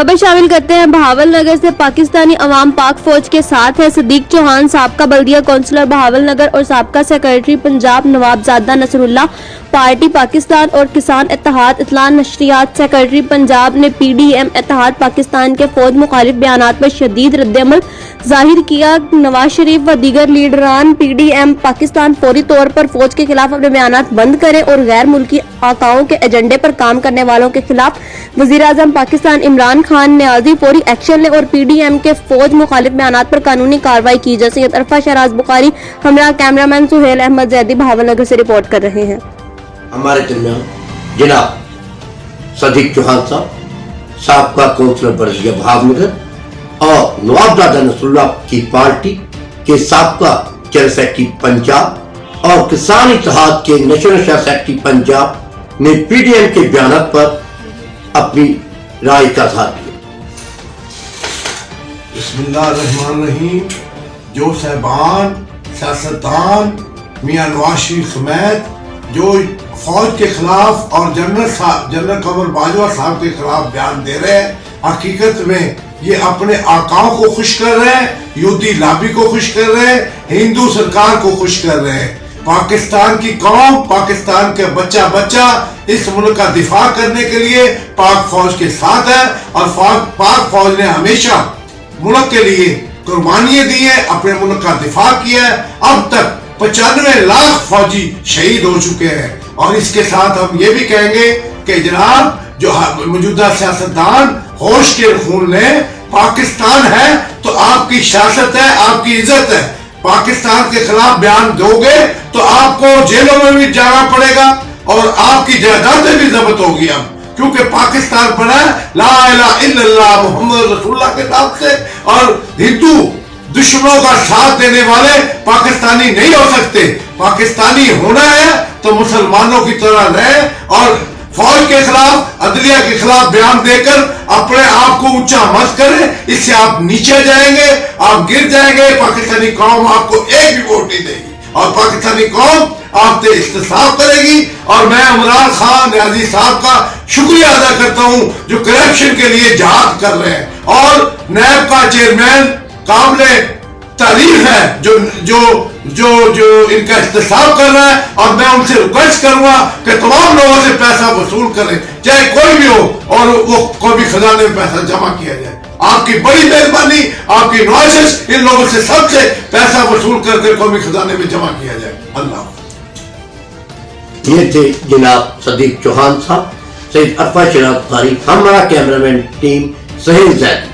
खबर शामिल करते हैं बहावल नगर से। पाकिस्तानी अवाम पाक फौज के साथ है। सदीक चौहान साबका बल्दिया कौंसलर बहावल नगर और साबका सेक्रेटरी पंजाब नवाबजादा नसरुल्लाह पार्टी पाकिस्तान और किसान इत्तेहाद इत्तला नशरियात सेक्रेटरी पंजाब ने PDM इत्तेहाद पाकिस्तान के फौज मुखालिफ बयानात पर शदीद रद्द-ए-अमल जाहिर किया। नवाज शरीफ व दीगर लीडरान PDM पाकिस्तान फौरी तौर पर फौज के खिलाफ अपने बयानात बंद करें और गैर मुल्की आकाओं के एजेंडे पर काम करने वालों के खिलाफ वजीर आजम पाकिस्तान इमरान खान न्याजी फौरी एक्शन ले और PDM के फौज मुखालिफ बयानात पर कानूनी कार्रवाई की जाए। सैयद अरफा शहराज बुखारी हमरा कैमरामैन सुहेल अहमद जैदी बहावल नगर से रिपोर्ट कर रहे हैं। हमारे दरमियान जनाब सदीक चौहान साहब साबका कौंसलर बल्दिया बहावलनगर और नवाबजादा नसरुल्लाह की पार्टी के साबका जनरल सेक्रेटरी पंजाब और किसान इत्तेहाद के नेशनल सेक्रेटरी पंजाब ने PDM के बयानात पर अपनी राय का इजहार किया। बिस्मिल्लाहिर्रहमानिर्रहीम। जो साहबान सियासतदान मियां नवाज शरीफ समेत जो फौज के खिलाफ और जनरल कमर बाजवा साहब के खिलाफ बयान दे रहे हैं, हकीकत में ये अपने आकाओं को खुश कर रहे हैं, यहूदी लाबी को खुश कर रहे हैं, हिंदू सरकार को खुश कर रहे हैं। पाकिस्तान की कौम, पाकिस्तान के बच्चा बच्चा इस मुल्क का दिफा करने के लिए पाक फौज के साथ है और पाक फौज ने हमेशा मुल्क के लिए कुर्बानियां दी है, अपने मुल्क का दिफा किया है। अब तक 95 लाख फौजी शहीद हो चुके हैं। और इसके साथ हम ये भी कहेंगे कि जनाब जो मौजूदा सियासतदान होश के खून ने पाकिस्तान है तो आपकी सियासत है, आपकी इज्जत है। पाकिस्तान के खिलाफ बयान दोगे तो आपको जेलों में भी जाना पड़ेगा और आपकी जायदादें भी जब्त होगी। अब क्योंकि पाकिस्तान बना ला इलाहा इल्लल्लाह मुहम्मद रसूलुल्लाह के नाम से और हिंदू दुश्मनों का साथ देने वाले पाकिस्तानी नहीं हो सकते। पाकिस्तानी होना है तो मुसलमानों की तरह रहे और फौज के खिलाफ, अदलिया के खिलाफ बयान देकर अपने आप को ऊंचा मत करें, इससे आप नीचे जाएंगे, आप गिर जाएंगे। पाकिस्तानी कौम आपको एक भी वोट नहीं देगी और पाकिस्तानी कौम आपसे इस्तेसाफ करेगी। और मैं इमरान खान न्याजी साहब का शुक्रिया अदा करता हूं जो करप्शन के लिए जहाद कर रहे हैं और नैब का चेयरमैन काबिले तारीफ है जो जो जो जो इनका इस्तेसाफ कर रहा है। और मैं उनसे रिक्वेस्ट करूंगा कि तमाम लोगों से पैसा वसूल करें, चाहे कोई भी हो, और वो कौमी खजाने में पैसा जमा किया जाए। आपकी बड़ी मेहरबानी, आपकी नवाजिश इन लोगों से सबसे पैसा वसूल करके कौमी खजाने में जमा किया जाए। अल्लाह। ये थे जनाब सदीक चौहान साहब, सैयद अरफा शहराज बुखारी, हमारा कैमरामैन टीम सुहेल जैदी।